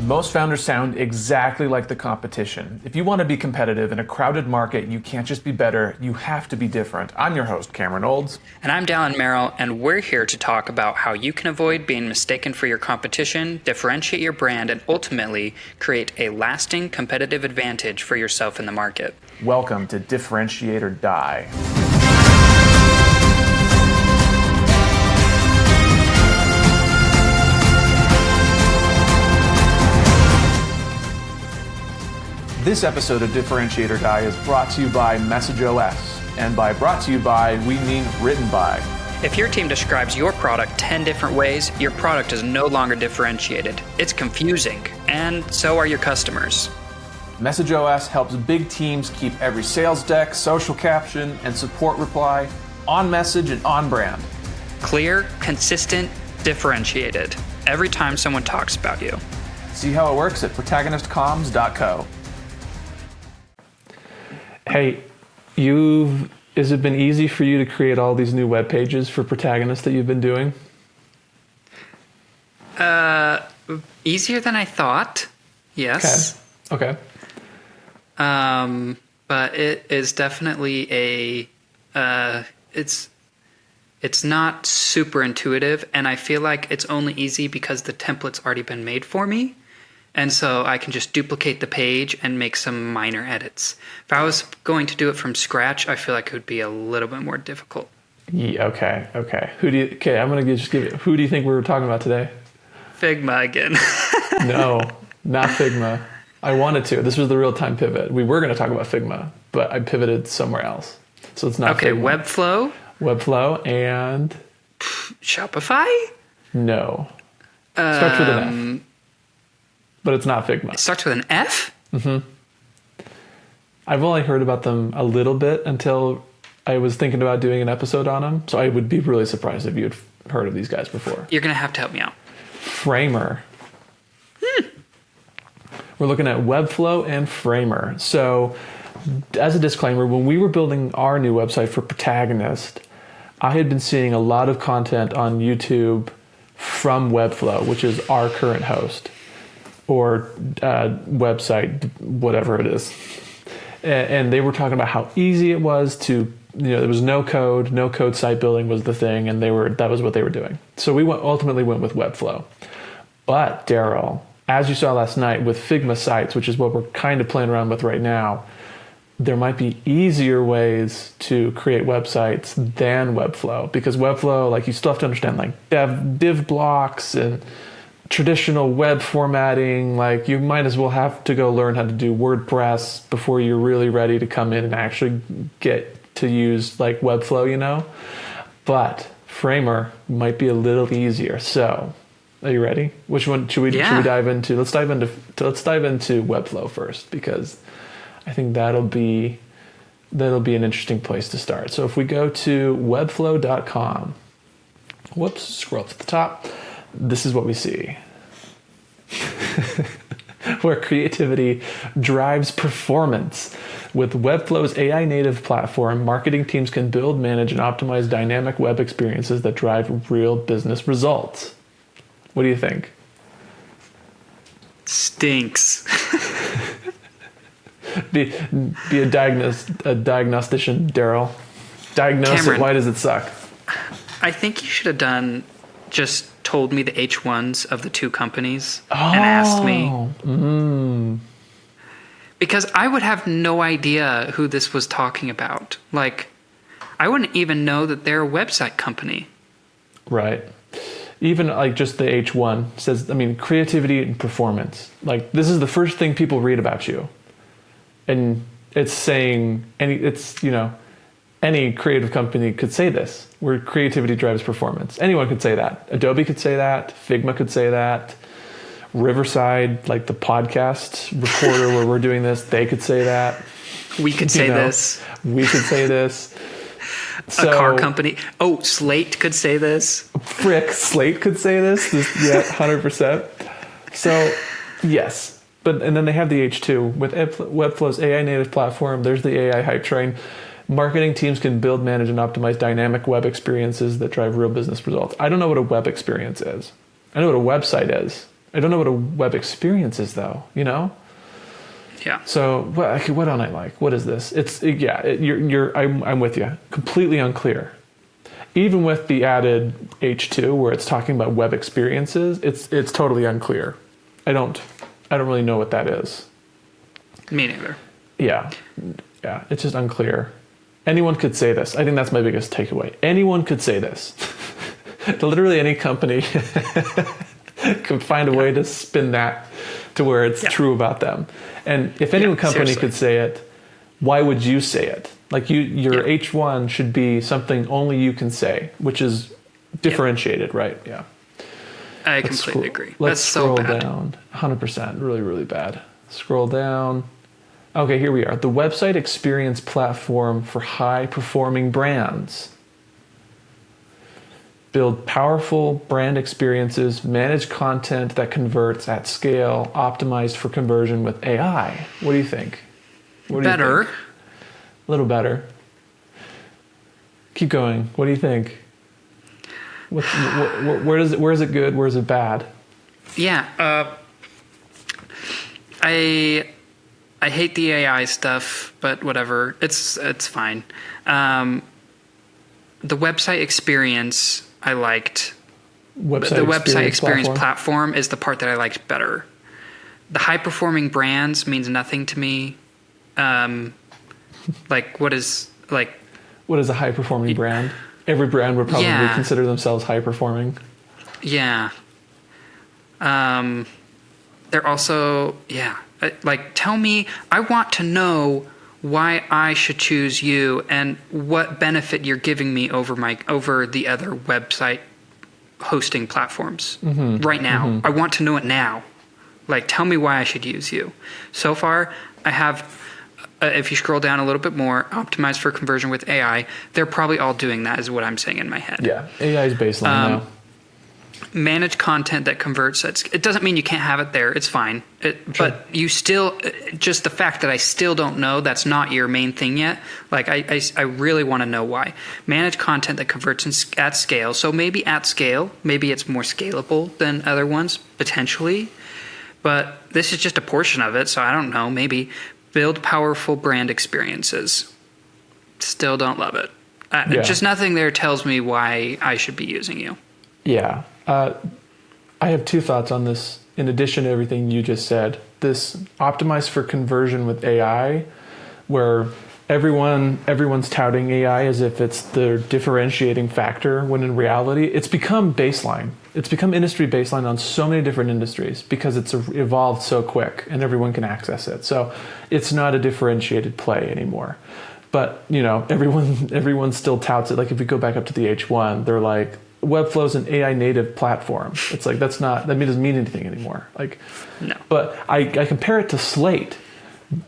Most founders sound exactly like the competition. If you want to be competitive in a crowded market, you can't just be better, you have to be different. I'm your host, Cameron Olds. And I'm Dallin Merrill, and we're here to talk about how you can avoid being mistaken for your competition, differentiate your brand, and ultimately create a lasting competitive advantage for yourself in the market. Welcome to Differentiate or Die. This episode of Differentiate or Die is brought to you by MessageOS. And by brought to you by, we mean written by. If your team describes your product 10 different ways, your product is no longer differentiated. It's confusing, and so are your customers. MessageOS helps big teams keep every sales deck, social caption, and support reply on message and on brand. Clear, consistent, differentiated. Every time someone talks about you. See how it works at protagonistcomms.co. Hey, has it been easy for you to create all these new web pages for Protagonist that you've been doing? Easier than I thought. Yes. Okay. But it is definitely it's not super intuitive, and I feel like it's only easy because the template's already been made for me. And so I can just duplicate the page and make some minor edits. If I was going to do it from scratch, I feel like it would be a little bit more difficult. Yeah, okay. I'm going to just give it. Who do you think we were talking about today? Figma again. No, not Figma. I wanted to. This was the real-time pivot. We were going to talk about Figma, but I pivoted somewhere else. So it's not Figma. Webflow? Webflow and? Shopify? No. Starts with an F. But it's not Figma. It starts with an F? Mm-hmm. I've only heard about them a little bit until I was thinking about doing an episode on them. So I would be really surprised if you had heard of these guys before. You're going to have to help me out. Framer. We're looking at Webflow and Framer. So as a disclaimer, when we were building our new website for Protagonist, I had been seeing a lot of content on YouTube from Webflow, which is our current host. Or website, whatever it is. And they were talking about how easy it was to, there was no code site building was the thing, and that was what they were doing. So we ultimately went with Webflow. But Daryl, as you saw last night with Figma sites, which is what we're kind of playing around with right now, there might be easier ways to create websites than Webflow, because Webflow, you still have to understand div blocks and traditional web formatting. You might as well have to go learn how to do WordPress before you're really ready to come in and actually get to use Webflow, But Framer might be a little easier. So, are you ready? Which one should we dive into? Let's dive into Webflow first, because I think that'll be an interesting place to start. So if we go to webflow.com, scroll up to the top. This is what we see. Where creativity drives performance. With Webflow's AI native platform, marketing teams can build, manage, and optimize dynamic web experiences that drive real business results. What do you think? Stinks. Be a diagnostician, Daryl. Diagnose Cameron, it. Why does it suck? I think you should have just told me the H1s of the two companies and asked me. Because I would have no idea who this was talking about. I wouldn't even know that they're a website company. Right. Even just the H1 says, creativity and performance. This is the first thing people read about you. And it's saying, any creative company could say this, where creativity drives performance. Anyone could say that. Adobe could say that. Figma could say that. Riverside, the podcast recorder where we're doing this, they could say that. We could say this. We could say this. A car company. Oh, Slate could say this. Frick, Slate could say this. Yeah, 100%. So, yes. And then they have the H2 with Webflow's AI native platform. There's the AI hype train. Marketing teams can build, manage, and optimize dynamic web experiences that drive real business results. I don't know what a web experience is. I know what a website is. I don't know what a web experience is, though, you know? Yeah. So what don't I like? What is this? I'm with you. Completely unclear. Even with the added H2 where it's talking about web experiences, it's totally unclear. I don't really know what that is. Me neither. Yeah, it's just unclear. Anyone could say this. I think that's my biggest takeaway. Anyone could say this. Literally any company could find a way to spin that to where it's true about them. And if any company could say it, why would you say it? Like your H1 should be something only you can say, which is differentiated, right? Yeah. I completely agree. Let's scroll so bad. down. 100%. Really, really bad. Scroll down. Okay, here we are. The website experience platform for high-performing brands. Build powerful brand experiences, manage content that converts at scale, optimized for conversion with AI. What do you think? Better. A little better. Keep going. What do you think? Where is it good? Where is it bad? Yeah. I hate the AI stuff, but whatever. It's fine. The website experience I liked. The website experience platform is the part that I liked better. The high performing brands means nothing to me. What is a high performing brand? Every brand would probably consider themselves high performing. Yeah. They're also tell me. I want to know why I should choose you and what benefit you're giving me over the other website hosting platforms right now. Mm-hmm. I want to know it now. Like, tell me why I should use you. So far, I have, if you scroll down a little bit more, optimized for conversion with AI, they're probably all doing that is what I'm saying in my head. Yeah, AI is baseline now. Manage content that converts. It doesn't mean you can't have it there. It's fine. But you still, just the fact that I still don't know, that's not your main thing yet. Like, I really want to know why. Manage content that converts at scale. So maybe at scale, maybe it's more scalable than other ones, potentially. But this is just a portion of it, so I don't know. Maybe build powerful brand experiences. Still don't love it. Just nothing there tells me why I should be using you. Yeah. I have two thoughts on this. In addition to everything you just said, this optimized for conversion with AI, where everyone's touting AI as if it's the differentiating factor, when in reality, it's become baseline. It's become industry baseline on so many different industries because it's evolved so quick and everyone can access it. So it's not a differentiated play anymore. But, everyone still touts it. Like, if we go back up to the H1, they're like, Webflow is an AI native platform. It's like, that doesn't mean anything anymore. Like, no. But I compare it to Slate,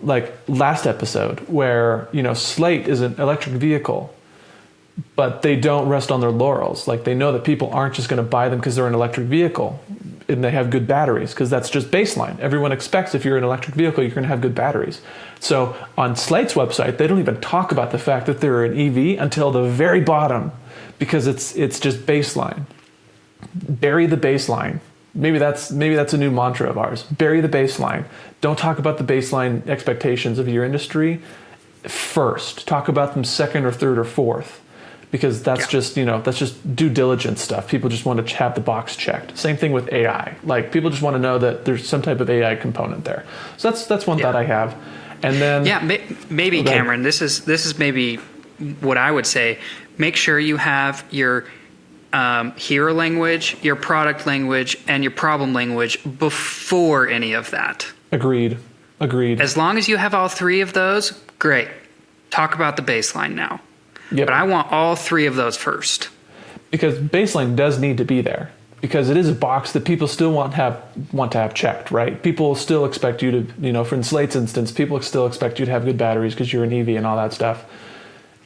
like last episode, where, Slate is an electric vehicle, but they don't rest on their laurels. Like, they know that people aren't just going to buy them because they're an electric vehicle and they have good batteries, because that's just baseline. Everyone expects if you're an electric vehicle, you're going to have good batteries. So on Slate's website, they don't even talk about the fact that they're an EV until the very bottom, because it's just baseline. Bury the baseline. Maybe that's a new mantra of ours. Bury the baseline. Don't talk about the baseline expectations of your industry first. Talk about them second or third or fourth, because that's just due diligence stuff. People just want to have the box checked. Same thing with AI. Like, people just want to know that there's some type of AI component there. So that's one thought I have. And then maybe Cameron, this is maybe what I would say. Make sure you have your hero language, your product language, and your problem language before any of that. Agreed. As long as you have all three of those, great. Talk about the baseline now. Yep. But I want all three of those first. Because baseline does need to be there. Because it is a box that people still want to have checked, right? People still expect you to, for in Slate's instance, people still expect you to have good batteries because you're an EV and all that stuff.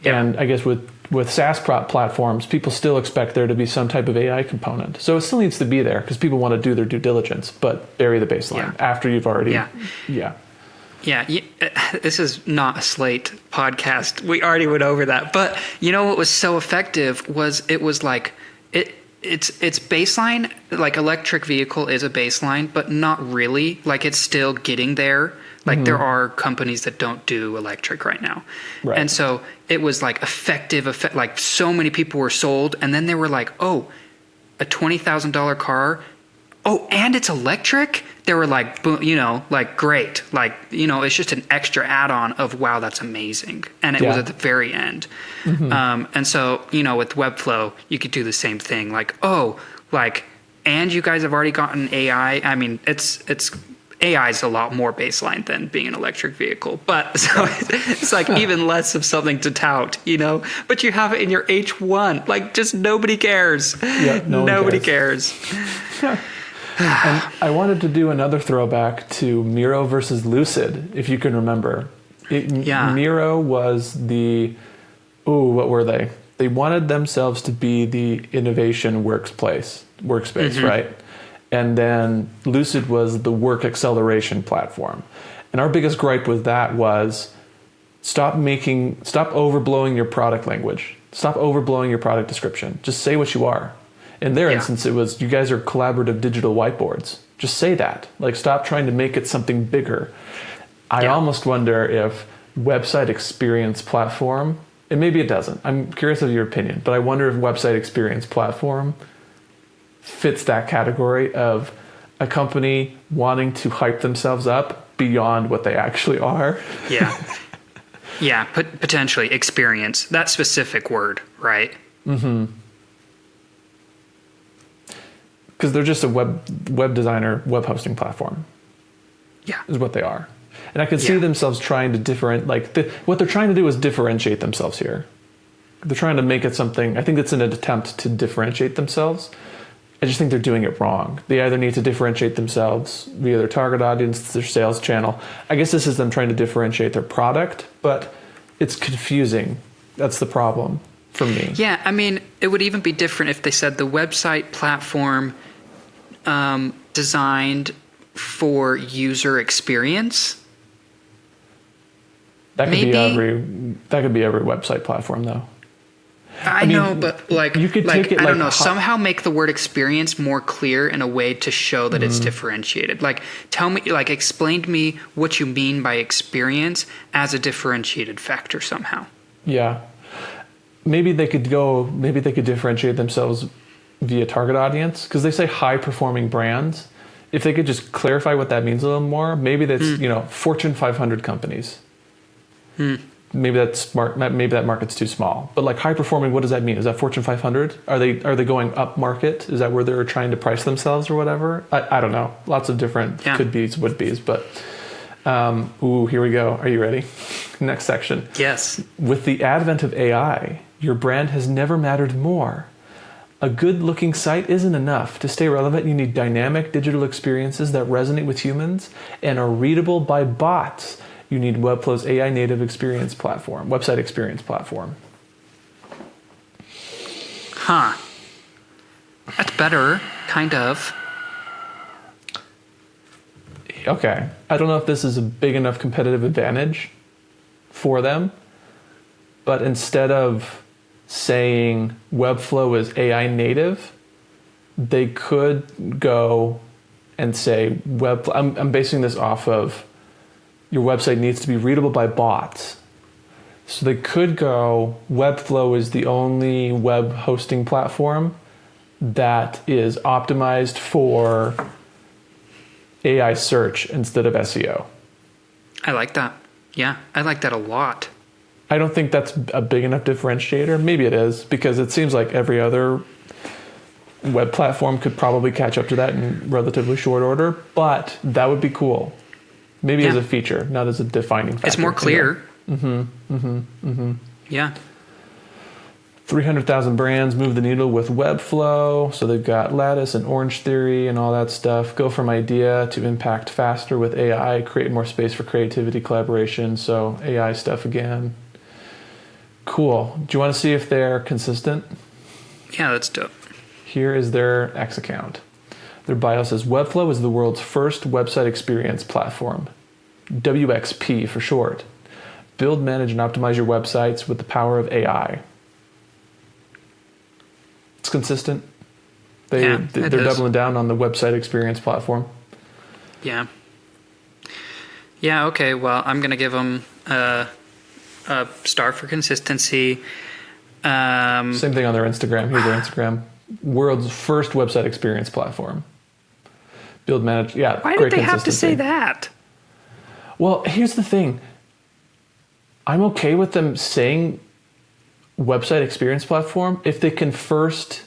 Yeah. And I guess with SaaS platforms, people still expect there to be some type of AI component. So it still needs to be there because people want to do their due diligence, but bury the baseline after you've already... Yeah, this is not a Slate podcast. We already went over that. But what was so effective was it was like, it's baseline. Like electric vehicle is a baseline, but not really. Like it's still getting there. Like there are companies that don't do electric right now. Right. And so it was like like so many people were sold. And then they were like, oh, a $20,000 car. Oh, and it's electric. They were like, boom, like great. Like, it's just an extra add-on of, wow, that's amazing. And it was at the very end. And so, with Webflow, you could do the same thing. Like, oh, like, and you guys have already gotten AI. I mean, it's AI is a lot more baseline than being an electric vehicle, but so it's like even less of something to tout, but you have it in your H1, like just nobody cares. Yeah, nobody cares. And I wanted to do another throwback to Miro versus Lucid, if you can remember. Miro was what were they? They wanted themselves to be the innovation workspace, right? And then Lucid was the work acceleration platform. And our biggest gripe with that was stop overblowing your product language. Stop overblowing your product description. Just say what you are. In their instance, it was, you guys are collaborative digital whiteboards. Just say that. Like, stop trying to make it something bigger. I almost wonder if website experience platform, and maybe it doesn't. I'm curious of your opinion, but I wonder if website experience platform fits that category of a company wanting to hype themselves up beyond what they actually are. Yeah, potentially experience, that specific word, right? Because they're just a web designer, web hosting platform. Is what they are. And I could see themselves trying to what they're trying to do is differentiate themselves here. They're trying to make it something, I think it's an attempt to differentiate themselves. I just think they're doing it wrong. They either need to differentiate themselves via their target audience, their sales channel. I guess this is them trying to differentiate their product, but it's confusing. That's the problem for me. Yeah, I mean, it would even be different if they said the website platform designed for user experience. That could be every website platform, though. I know, but you could take it. I don't know. Somehow make the word experience more clear in a way to show that it's differentiated. Like, tell me, explain to me what you mean by experience as a differentiated factor somehow. Yeah, maybe they could differentiate themselves via target audience, because they say high performing brands. If they could just clarify what that means a little more, maybe that's Fortune 500 companies. Maybe that's smart. Maybe that market's too small. But like high performing, what does that mean? Is that Fortune 500? Are they going up market? Is that where they're trying to price themselves or whatever? I don't know. Lots of different could be's, would be's. But here we go. Are you ready? Next section. Yes. With the advent of AI, your brand has never mattered more. A good-looking site isn't enough. To stay relevant, you need dynamic digital experiences that resonate with humans and are readable by bots. You need Webflow's AI native experience platform, website experience platform. Huh. That's better, kind of. Okay. I don't know if this is a big enough competitive advantage for them, but instead of saying Webflow is AI native, they could go and say I'm basing this off of your website needs to be readable by bots. So they could go, Webflow is the only web hosting platform that is optimized for AI search instead of SEO. I like that. Yeah, I like that a lot. I don't think that's a big enough differentiator. Maybe it is, because it seems like every other web platform could probably catch up to that in relatively short order, but that would be cool. Maybe as a feature, not as a defining factor. It's more clear. Yeah. 300,000 brands move the needle with Webflow. So they've got Lattice and Orange Theory and all that stuff. Go from idea to impact faster with AI. Create more space for creativity, collaboration. So AI stuff again. Cool. Do you want to see if they're consistent? Yeah, that's dope. Here is their X account. Their bio says, Webflow is the world's first website experience platform. WXP for short. Build, manage, and optimize your websites with the power of AI. It's consistent. They're is. doubling down on the website experience platform. Yeah. Yeah, okay. Well, I'm going to give them a star for consistency. Same thing on their Instagram. Here's their Instagram. World's first website experience platform. Build, manage. Yeah, Why great did they have to say consistency. that? Well, here's the thing. I'm okay with them saying website experience platform if they can first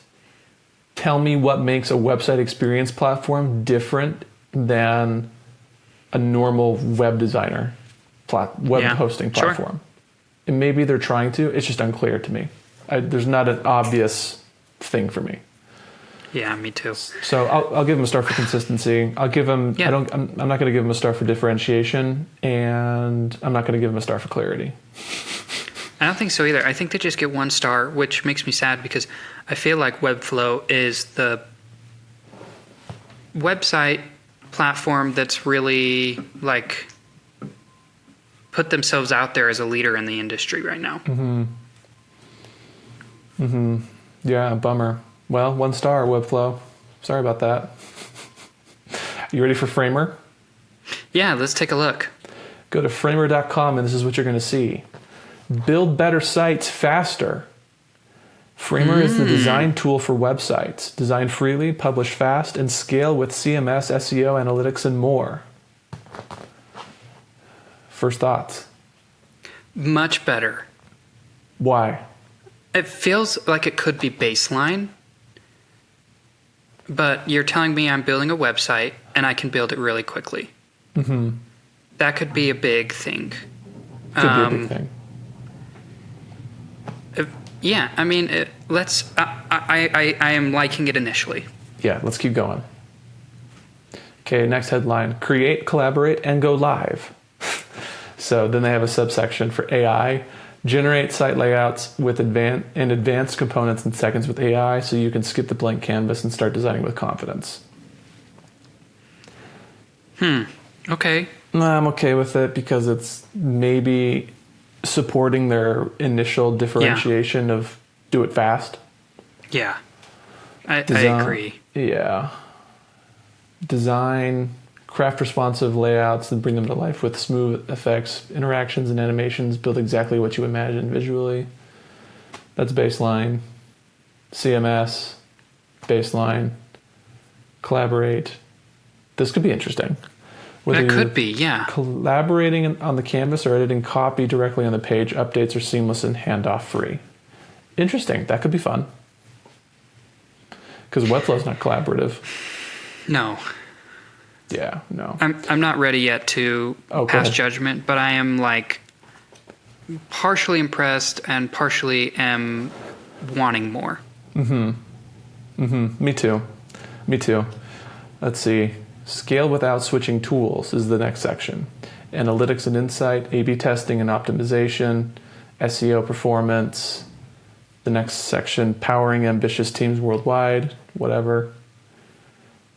tell me what makes a website experience platform different than a normal web designer hosting sure. platform. And maybe they're trying to. It's just unclear to me. There's not an obvious thing for me. Yeah, me too. So I'll give them a star for consistency. I'll give them. Yeah. I'm not going to give them a star for differentiation, and I'm not going to give them a star for clarity. I don't think so either. I think they just get 1 star, which makes me sad because I feel like Webflow is the website platform that's really like put themselves out there as a leader in the industry right now. Yeah, bummer. Well, 1 star, Webflow. Sorry about that. You ready for Framer? Yeah, let's take a look. Go to framer.com and this is what you're going to see. Build better sites faster. Framer is the design tool for websites. Design freely, publish fast, and scale with CMS, SEO, analytics, and more. First thoughts. Much better. Why? It feels like it could be baseline, but you're telling me I'm building a website and I can build it really quickly. That could be a big thing. Could be a big thing. Yeah, I mean, I am liking it initially. Yeah, let's keep going. Okay, next headline. Create, collaborate, and go live. So then they have a subsection for AI. Generate site layouts with advanced components in seconds with AI so you can skip the blank canvas and start designing with confidence. Okay. I'm okay with it because it's maybe supporting their initial differentiation of do it fast. Yeah. I Design, agree. Yeah. Design, craft responsive layouts and bring them to life with smooth effects, interactions, and animations. Build exactly what you imagine visually. That's baseline. CMS, baseline. Collaborate. This could be interesting. Whether That could you're be, yeah. collaborating on the canvas or editing copy directly on the page, updates are seamless and handoff free. Interesting. That could be fun. Because Webflow's not collaborative. No. Yeah, no. I'm not ready yet to pass judgment, but I am like partially impressed and partially am wanting more. Me too. Let's see. Scale without switching tools is the next section. Analytics and insight, A/B testing and optimization, SEO performance. The next section, powering ambitious teams worldwide, whatever.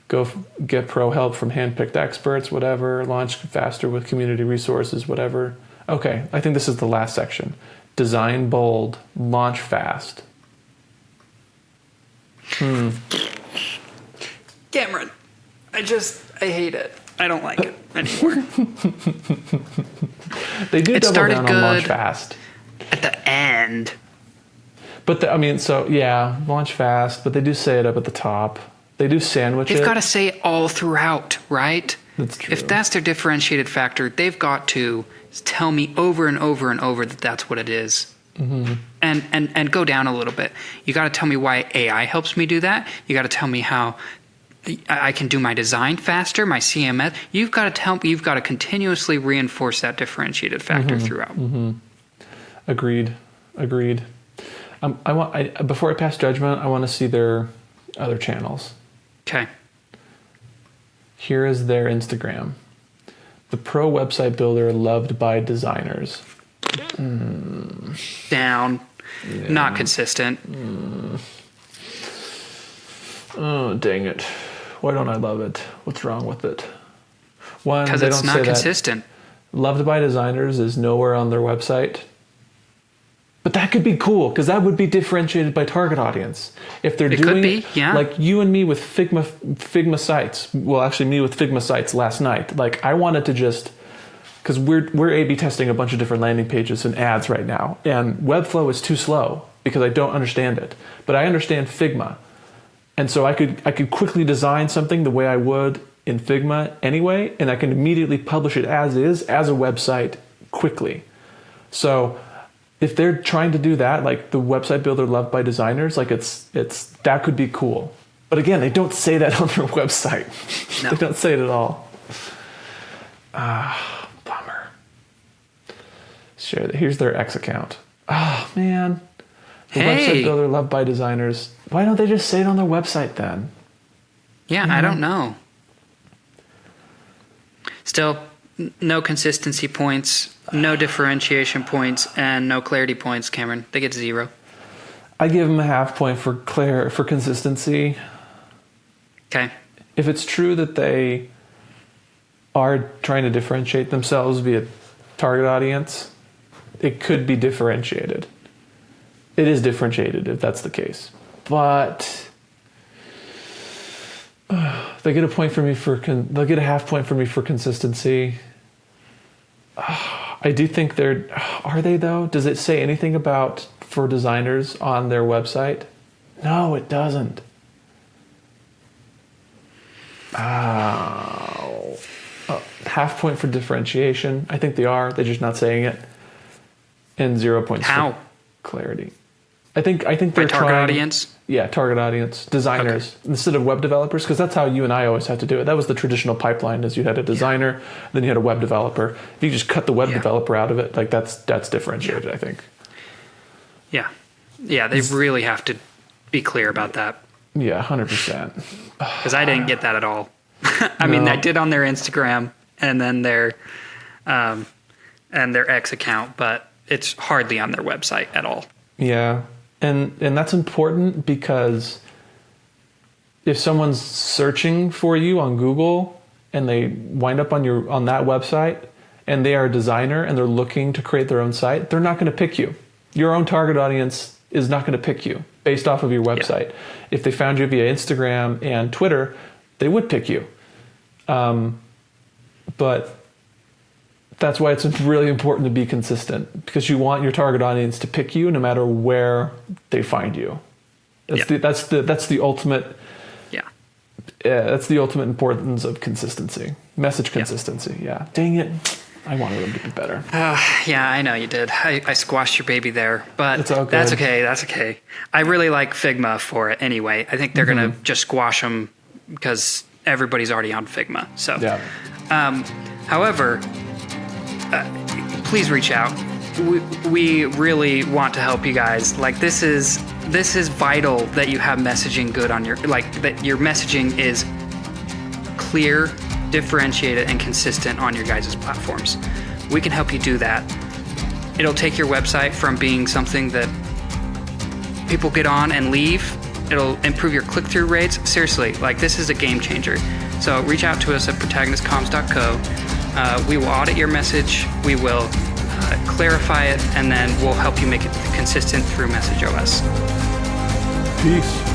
Go get pro help from handpicked experts, whatever. Launch faster with community resources, whatever. Okay, I think this is the last section. Design bold, launch fast. Cameron, I hate it. I don't like it anymore. They do It double started down on launch good. fast. At the end. But launch fast, but they do say it up at the top. They do sandwich They've it. got to say it all throughout, right? That's true. If that's their differentiated factor, they've got to tell me over and over and over that that's what it is. And go down a little bit. You got to tell me why AI helps me do that. You got to tell me how I can do my design faster, my CMS. You've got to continuously reinforce that differentiated factor throughout. Agreed. Before I pass judgment, I want to see their other channels. Okay. Here is their Instagram. The pro website builder loved by designers. Down. Yeah. Not consistent. Oh, dang it. Why don't I love it? What's wrong with it? One, Because they it's don't not say consistent. that loved by designers is nowhere on their website. But that could be cool because that would be differentiated by target audience. If they're It doing could be, yeah. like you and me with Figma sites. Well, actually, me with Figma sites last night. Like I wanted to just because we're A/B testing a bunch of different landing pages and ads right now, and Webflow is too slow because I don't understand it. But I understand Figma, and so I could quickly design something the way I would in Figma anyway, and I can immediately publish it as is as a website quickly. So if they're trying to do that, like the website builder loved by designers, like it's that could be cool. But again, they don't say that on their website. No. They don't say it at all. Bummer. Share that. Here's their X account. Oh man. The website builder loved by designers. Why don't they just say it on their website then? Yeah, I don't know. Still, no consistency points, no differentiation points, and no clarity points, Cameron. They get 0. I give them a half point for consistency. Okay. If it's true that they are trying to differentiate themselves via target audience, it could be differentiated. It is differentiated if that's the case. But they get a point for me they'll get a half point for me for consistency. I do think are they though? Does it say anything about for designers on their website? No, it doesn't. Half point for differentiation. I think they are. They're just not saying it. And 0 points How? for clarity. I think they're By target trying, audience? Yeah, target audience, designers instead of web developers, because that's how you and I always had to do it. That was the traditional pipeline: is you had a designer, then you had a web developer. If you just cut the web developer out of it, like that's differentiated. I think. Yeah, they really have to be clear about that. Yeah, 100%. Because I didn't get that at all. I mean, I did on their Instagram and then their X account, but it's hardly on their website at all. Yeah. And that's important because if someone's searching for you on Google and they wind up on that website and they are a designer and they're looking to create their own site, they're not going to pick you. Your own target audience is not going to pick you based off of your website. Yeah. If they found you via Instagram and Twitter, they would pick you. But that's why it's really important to be consistent, because you want your target audience to pick you no matter where they find you. That's the ultimate. Yeah. That's the ultimate importance of consistency, message consistency. Yeah. Dang it, I wanted them to be better. Yeah, I know you did. I squashed your baby there, but it's okay. That's okay. That's okay. I really like Figma for it anyway. I think they're gonna just squash them because everybody's already on Figma. So, yeah. However. Please reach out. We really want to help you guys. Like this is vital that you have messaging good on that your messaging is clear, differentiated, and consistent on your guys' platforms. We can help you do that. It'll take your website from being something that people get on and leave. It'll improve your click-through rates. Seriously, like this is a game changer. So reach out to us at protagonistcomms.co. We will audit your message, we will clarify it, and then we'll help you make it consistent through MessageOS. Peace.